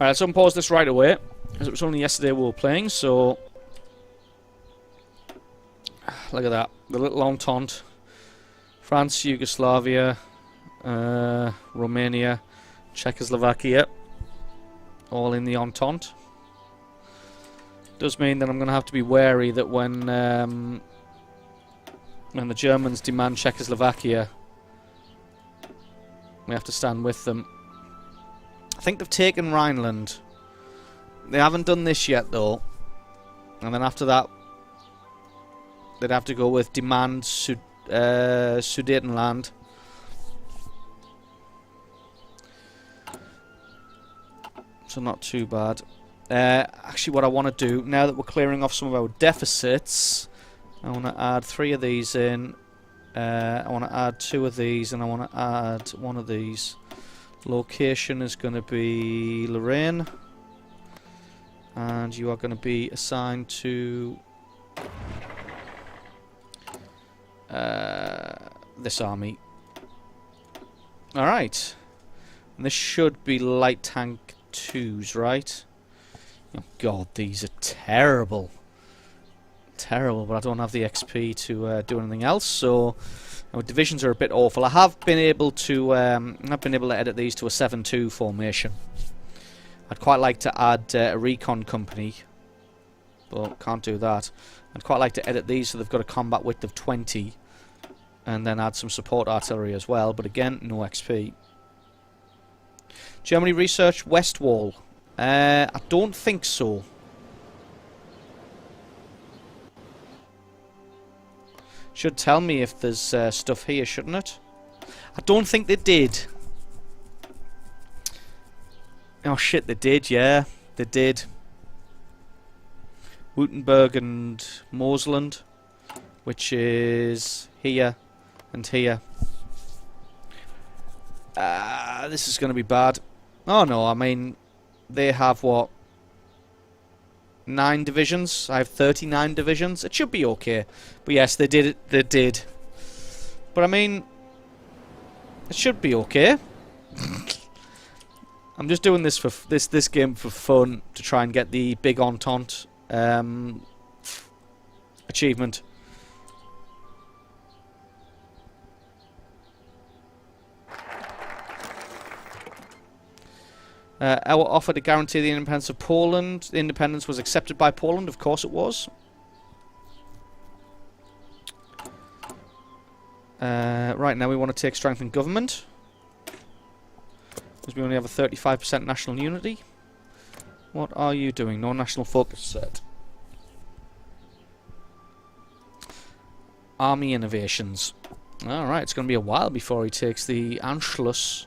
Alright, let's unpause this right away, as it was only yesterday we were playing, so... Look at that, the little Entente. France, Yugoslavia, Romania, Czechoslovakia, all in the Entente. Does mean that I'm going to have to be wary that when the Germans demand Czechoslovakia, we have to stand with them. I think they've taken Rhineland. They haven't done this yet, though. And then after that, they'd have to go with demand Sudetenland. So not too bad. Actually, what I want to do, now that we're clearing off some of our deficits, I want to add 3 of these in. I want to add 2 of these, and I want to add 1 of these. Location is going to be Lorraine. And you are going to be assigned to this army. Alright. And this should be light tank 2s, right? Oh god, these are terrible. Terrible, but I don't have the XP to do anything else, so our divisions are a bit awful. I have been able to edit these to a 7-2 formation. I'd quite like to add a recon company, but can't do that. I'd quite like to edit these so they've got a combat width of 20, and then add some support artillery as well, but again, no XP. Germany research West Wall. I don't think so. Should tell me if there's stuff here, shouldn't it? I don't think they did. Oh shit, they did, yeah. They did. Württemberg and Moselland, which is here and here. This is going to be bad. Oh no, I mean, they have what? 9 divisions. I have 39 divisions. It should be okay. But yes, they did it. They did. But I mean, it should be okay. I'm just doing this for this game for fun, to try and get the big Entente achievement. Our offer to guarantee the independence of Poland. The independence was accepted by Poland, of course it was. Right, now we want to take strengthened government, because we only have a 35% national unity. What are you doing? No national focus set. Army innovations. Alright, it's going to be a while before he takes the Anschluss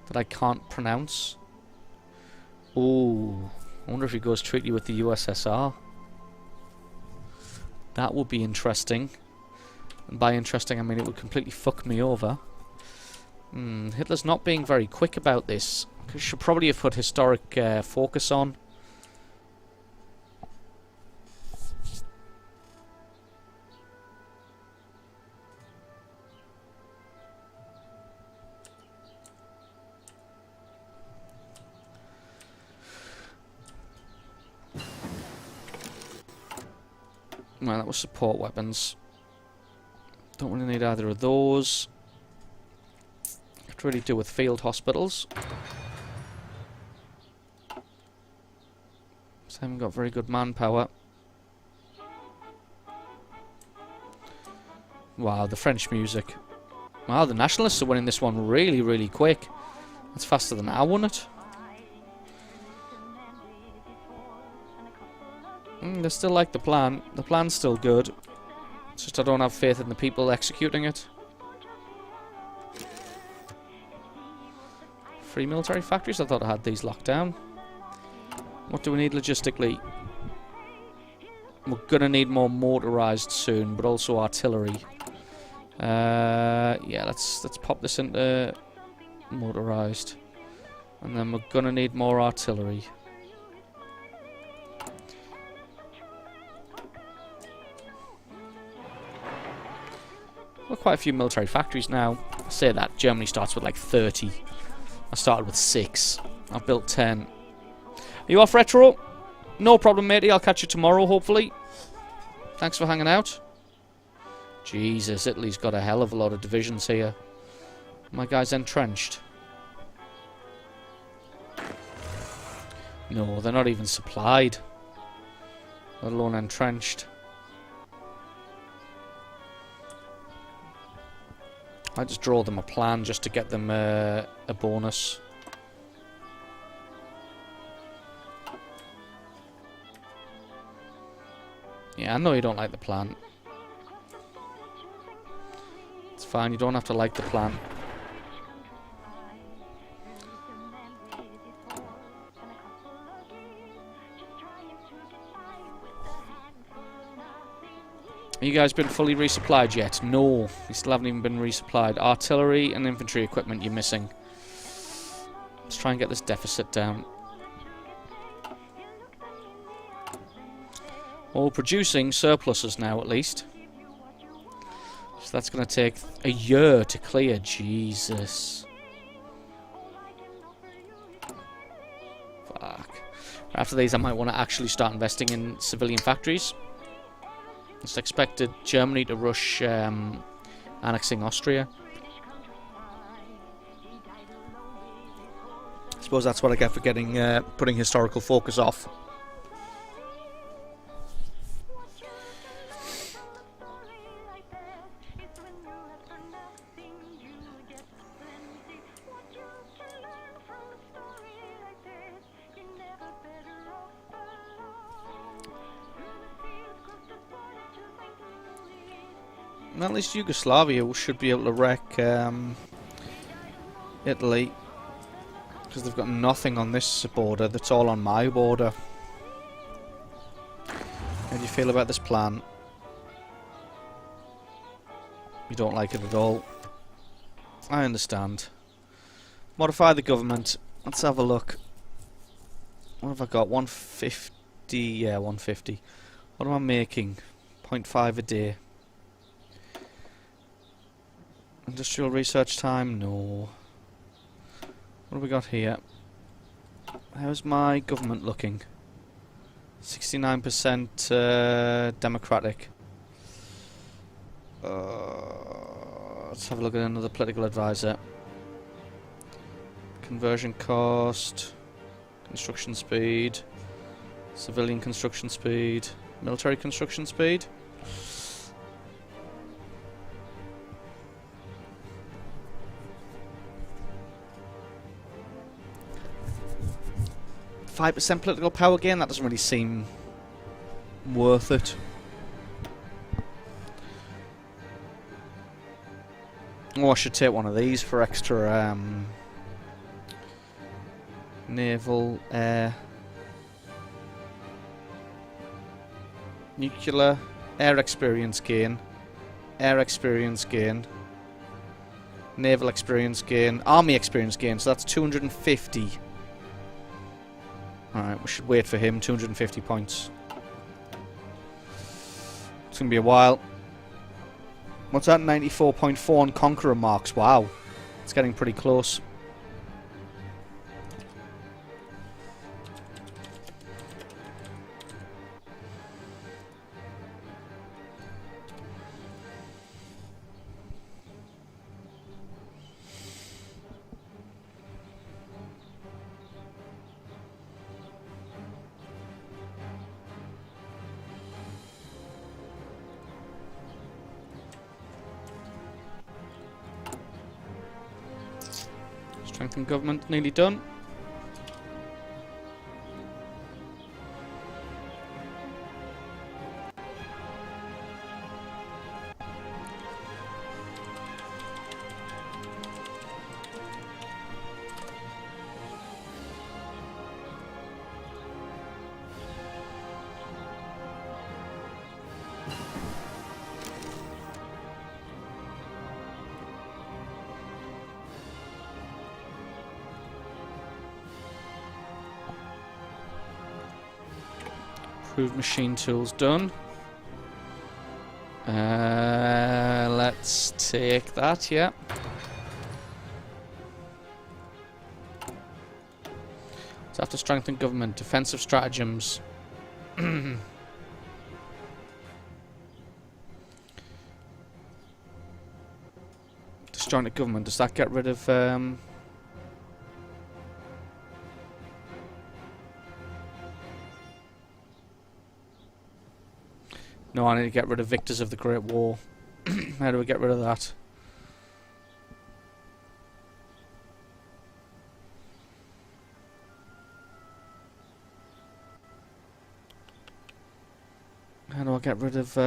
that I can't pronounce. Oh, I wonder if he goes treaty with the USSR. That would be interesting. And by interesting, I mean it would completely fuck me over. Hitler's not being very quick about this. Should probably have put historic focus on. Well, that was support weapons. Don't really need either of those. Could really do with field hospitals. So I haven't got very good manpower. Wow, the French music. Wow, the Nationalists are winning this one really, really quick. That's faster than I won it. They still like the plan. The plan's still good. It's just I don't have faith in the people executing it. Free military factories? I thought I had these locked down. What do we need logistically? We're gonna need more motorized soon, but also artillery. Yeah, let's pop this into motorized. And then we're gonna need more artillery. Well, quite a few military factories now. I say that Germany starts with like 30. I started with 6. I've built 10. You off, Retro? No problem, matey. I'll catch you tomorrow, hopefully. Thanks for hanging out. Jesus, Italy's got a hell of a lot of divisions here. My guy's entrenched. No, they're not even supplied. Let alone entrenched. I just draw them a plan just to get them a bonus. Yeah, I know you don't like the plan. It's fine, you don't have to like the plan. Have you guys been fully resupplied yet? No, you still haven't even been resupplied. Artillery and infantry equipment you're missing. Let's try and get this deficit down. All producing surpluses now, at least. So that's going to take a year to clear. Jesus. Fuck. After these, I might want to actually start investing in civilian factories. It's expected Germany to rush annexing Austria. I suppose that's what I get for getting putting historical focus off. At least Yugoslavia should be able to wreck Italy, because they've got nothing on this border. That's all on my border. How do you feel about this plan? You don't like it at all. I understand. Modify the government. Let's have a look. What have I got? 150. Yeah, 150. What am I making? 0.5 a day. Industrial research time? No. What have we got here? How's my government looking? 69% democratic. Let's have a look at another political advisor. Conversion cost, construction speed, civilian construction speed, military construction speed. 5% political power gain, that doesn't really seem worth it. Oh, I should take one of these for extra naval, air, nuclear, air experience gain, naval experience gain, army experience gain, so that's 250. Alright, we should wait for him. 250 points. It's going to be a while. What's that? 94.4 on Conqueror marks. Wow. It's getting pretty close. Strengthen government, nearly done. Improved machine tools done. Let's take that, yeah. Let's Staff to strengthen government. Defensive stratagems. Destroying the government. Does that get rid of... No, I need to get rid of victors of the Great War. How do we get rid of that? How do I get rid of...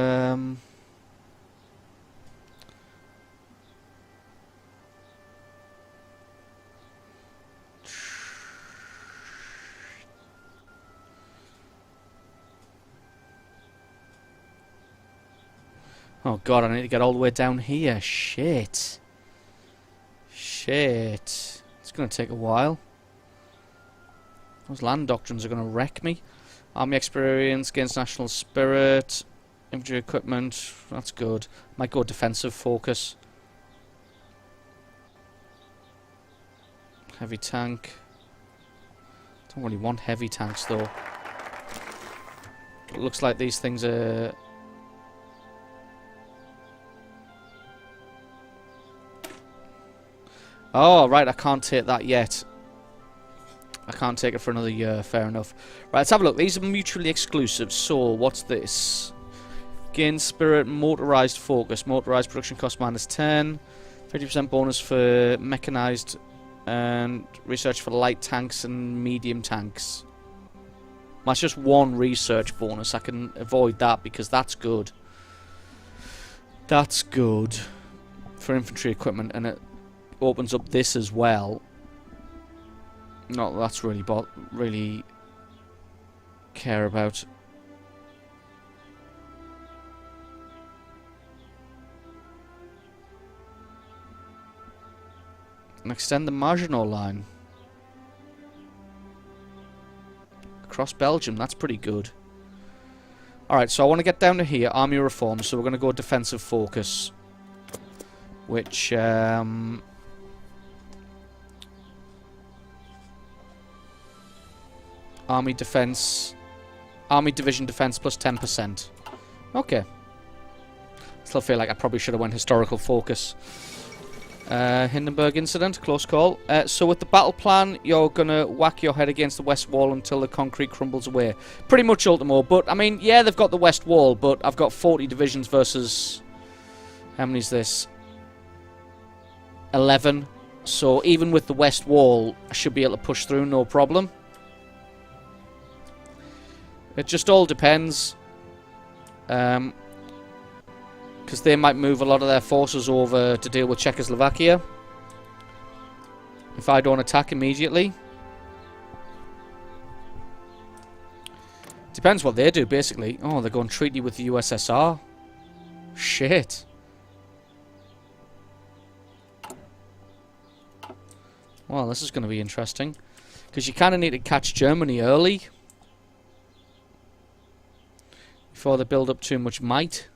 Oh god, I need to get all the way down here. Shit. Shit. It's going to take a while. Those land doctrines are going to wreck me. Army experience, gains national spirit. Infantry equipment. That's good. Might go defensive focus. Heavy tank. Don't really want heavy tanks though. It looks like these things are... Oh, right, I can't take that yet. I can't take it for another year, fair enough. Right, let's have a look. These are mutually exclusive. So, what's this? Gain spirit, motorized focus. Motorized production cost -10. 50% bonus for mechanized and research for light tanks and medium tanks. That's just one research bonus. I can avoid that because that's good. That's good for infantry equipment, and it opens up this as well. Not that's really care about. And extend the Maginot Line across Belgium. That's pretty good. Alright, so I want to get down to here. Army reform. So we're going to go defensive focus, which Army defense, Army division defense plus 10%. Okay. Still feel like I probably should have went historical focus. Hindenburg incident, close call. So with the battle plan, you're gonna whack your head against the west wall until the concrete crumbles away. Pretty much Ultimo, but I mean, yeah, they've got the west wall, but I've got 40 divisions versus... How many is this? 11. So even with the west wall, I should be able to push through, no problem. It just all depends. Because they might move a lot of their forces over to deal with Czechoslovakia. If I don't attack immediately. Depends what they do, basically. Oh, they're going treaty with the USSR. Shit. Well, this is going to be interesting. Because you kind of need to catch Germany early. Before they build up too much might.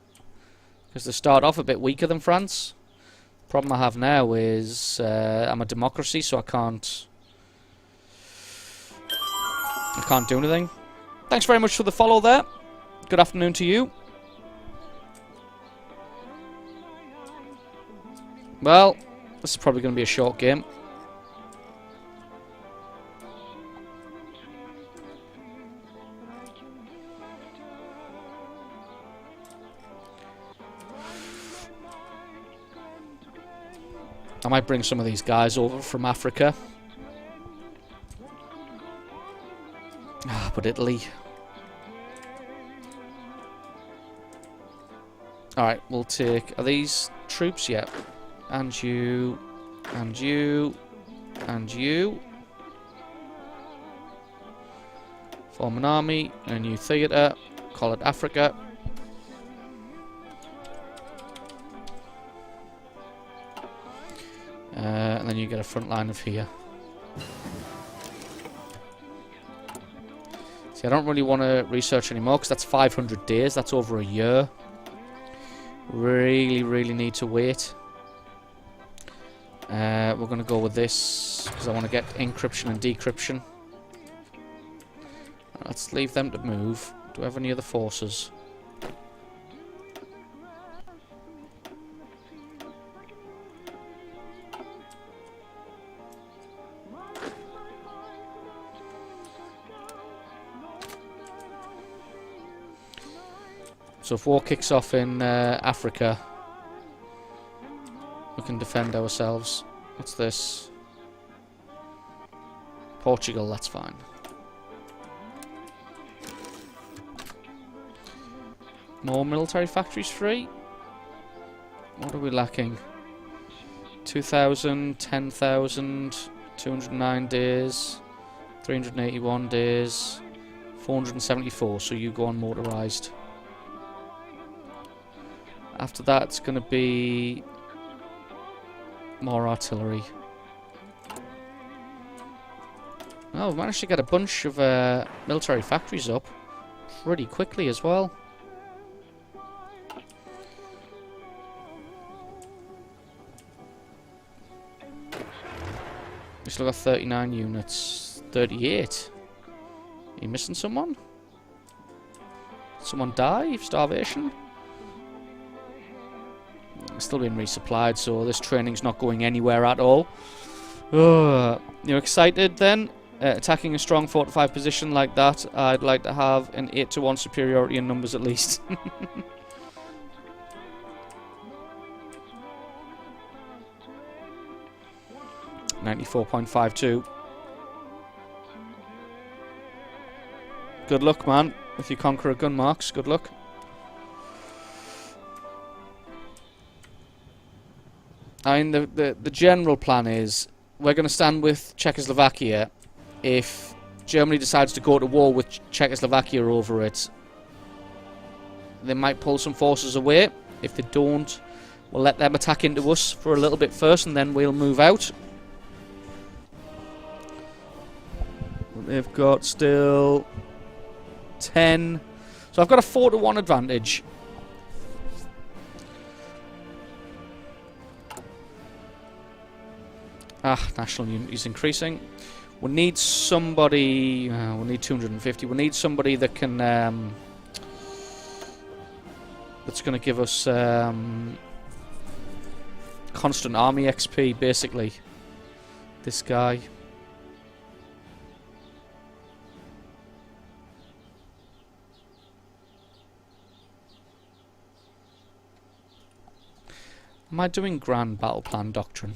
Because they start off a bit weaker than France. Problem I have now is I'm a democracy, so I can't do anything. Thanks very much for the follow there. Good afternoon to you. Well, this is probably going to be a short game. I might bring some of these guys over from Africa. Ah, but Italy. Alright, we'll take... Are these troops? Yeah. And you. And you. And you. Form an army. A new theatre. Call it Africa. And then you get a front line of here. See, I don't really want to research anymore because that's 500 days. That's over a year. Really need to wait. We're going to go with this because I want to get encryption and decryption. Let's leave them to move. Do we have any other forces? So if war kicks off in Africa, we can defend ourselves. What's this? Portugal, that's fine. More military factories free? What are we lacking? 2,000, 10,000, 209 days, 381 days, 474, so you go on motorised. After that, it's going to be more artillery. Oh, we've managed to get a bunch of military factories up pretty quickly as well. We still got 39 units. 38. Are you missing someone? Someone die of starvation? Still being resupplied, so this training's not going anywhere at all. You're excited then? Attacking a strong fortified position like that, I'd like to have an 8-to-1 superiority in numbers at least. 94.52. Good luck, man. If you conquer a gun marks, good luck. I mean, the general plan is we're going to stand with Czechoslovakia. If Germany decides to go to war with Czechoslovakia over it, they might pull some forces away. If they don't, we'll let them attack into us for a little bit first, and then we'll move out. They've got still 10. So I've got a 4-to-1 advantage. National unity is increasing. We need somebody. We need 250. We need somebody that can. That's going to give us constant army XP, basically. This guy. Am I doing Grand Battle Plan Doctrine?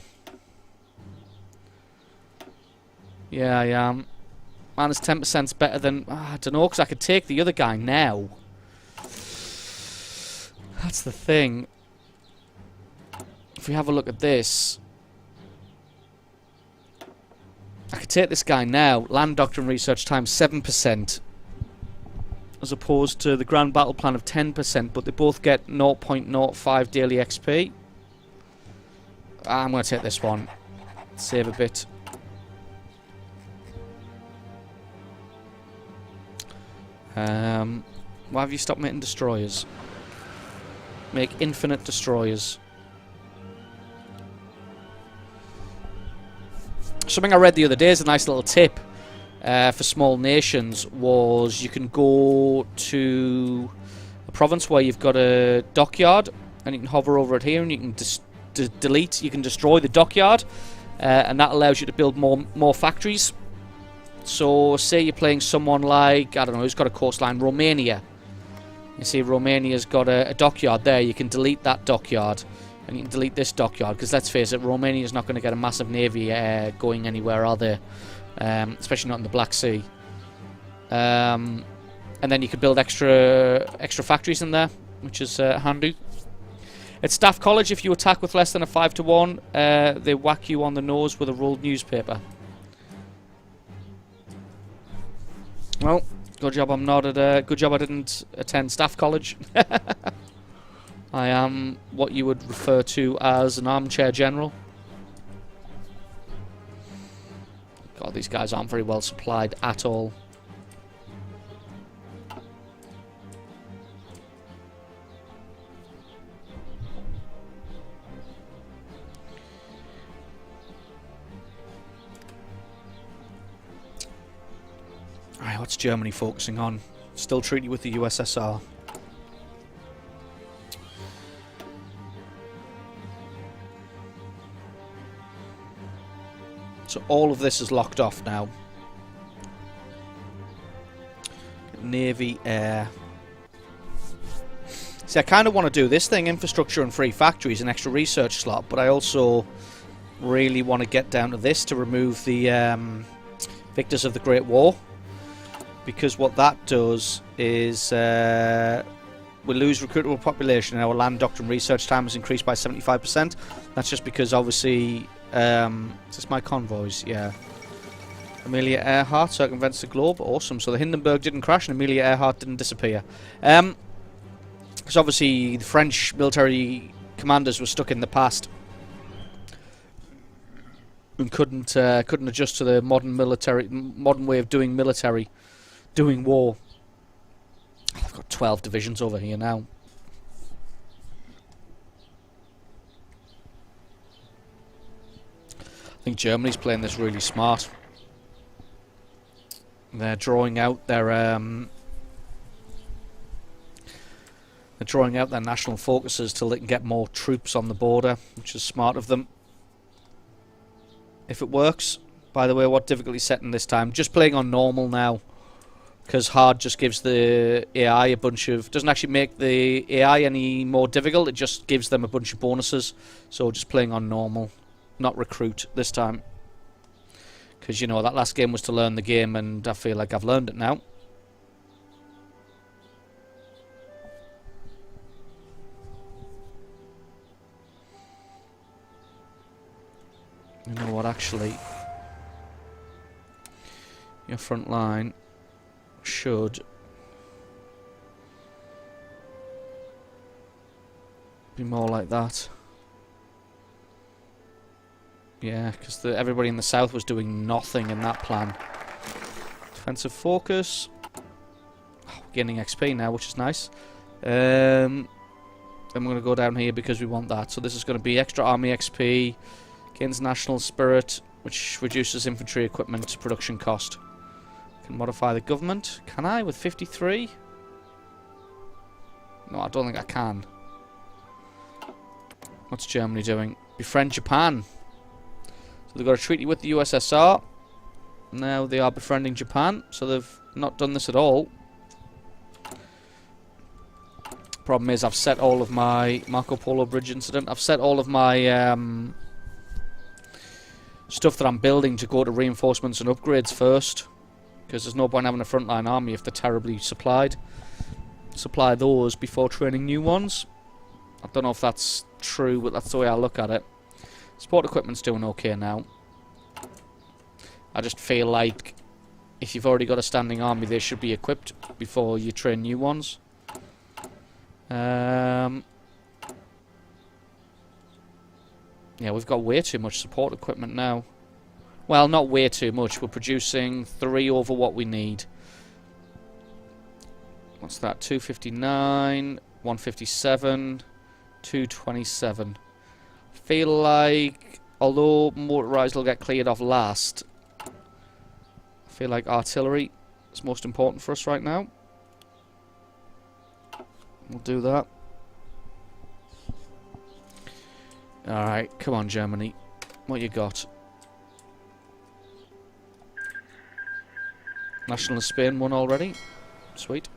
Yeah, I am. Man, it's 10% better than... I don't know, because I could take the other guy now. That's the thing. If we have a look at this... I could take this guy now. Land Doctrine Research times 7%. As opposed to the Grand Battle Plan of 10%, but they both get 0.05 daily XP. I'm going to take this one. Save a bit. Why have you stopped making destroyers? Make infinite destroyers. Something I read the other day is a nice little tip for small nations was you can go to a province where you've got a dockyard and you can hover over it here and you can delete, you can destroy the dockyard and that allows you to build more factories. So, say you're playing someone like, I don't know, who's got a coastline, Romania. You see Romania's got a dockyard there, you can delete that dockyard. And you can delete this dockyard, because let's face it, Romania's not going to get a massive navy going anywhere, are they? Especially not in the Black Sea. And then you could build extra factories in there, which is handy. At Staff College, if you attack with less than a 5-to-1, they whack you on the nose with a rolled newspaper. Well, good job I'm not at good job I didn't attend Staff College. I am what you would refer to as an armchair general. God, these guys aren't very well supplied at all. What's Germany focusing on? Still treaty with the USSR. So all of this is locked off now. Navy, air. See, I kind of want to do this thing, infrastructure and free factories, an extra research slot, but I also really want to get down to this to remove the victors of the Great War. Because what that does is we lose recruitable population and our land doctrine research time has increased by 75%. That's just because obviously... is this my convoys? Yeah. Amelia Earhart circumvents the globe. Awesome. So the Hindenburg didn't crash and Amelia Earhart didn't disappear. Because obviously the French military commanders were stuck in the past and couldn't adjust to the modern way of doing war. I've got 12 divisions over here now. I think Germany's playing this really smart. They're drawing out their national focuses till they can get more troops on the border, which is smart of them. If it works. By the way, what difficulty setting this time? Just playing on normal now, because hard just gives the AI a bunch of... doesn't actually make the AI any more difficult, it just gives them a bunch of bonuses. So just playing on normal, not recruit this time. Because, you know, that last game was to learn the game, and I feel like I've learned it now. You know what, actually... your front line should be more like that. Yeah, because everybody in the south was doing nothing in that plan. Defensive focus. Oh, gaining XP now, which is nice. I'm going to go down here because we want that. So this is going to be extra army XP. Gains national spirit, which reduces infantry equipment production cost. Can modify the government. Can I with 53? No, I don't think I can. What's Germany doing? Befriend Japan. So they've got a treaty with the USSR. Now they are befriending Japan. So they've not done this at all. Problem is I've set all of my Marco Polo Bridge incident. I've set all of my stuff that I'm building to go to reinforcements and upgrades first. Because there's no point having a frontline army if they're terribly supplied. Supply those before training new ones. I don't know if that's true, but that's the way I look at it. Support equipment's doing okay now. I just feel like if you've already got a standing army, they should be equipped before you train new ones. Yeah, we've got way too much support equipment now. Well, not way too much. We're producing 3 over what we need. What's that? 259, 157, 227. I feel like, although motorized will get cleared off last, I feel like artillery is most important for us right now. We'll do that. Alright, come on, Germany. What you got? National of Spain won already. Sweet.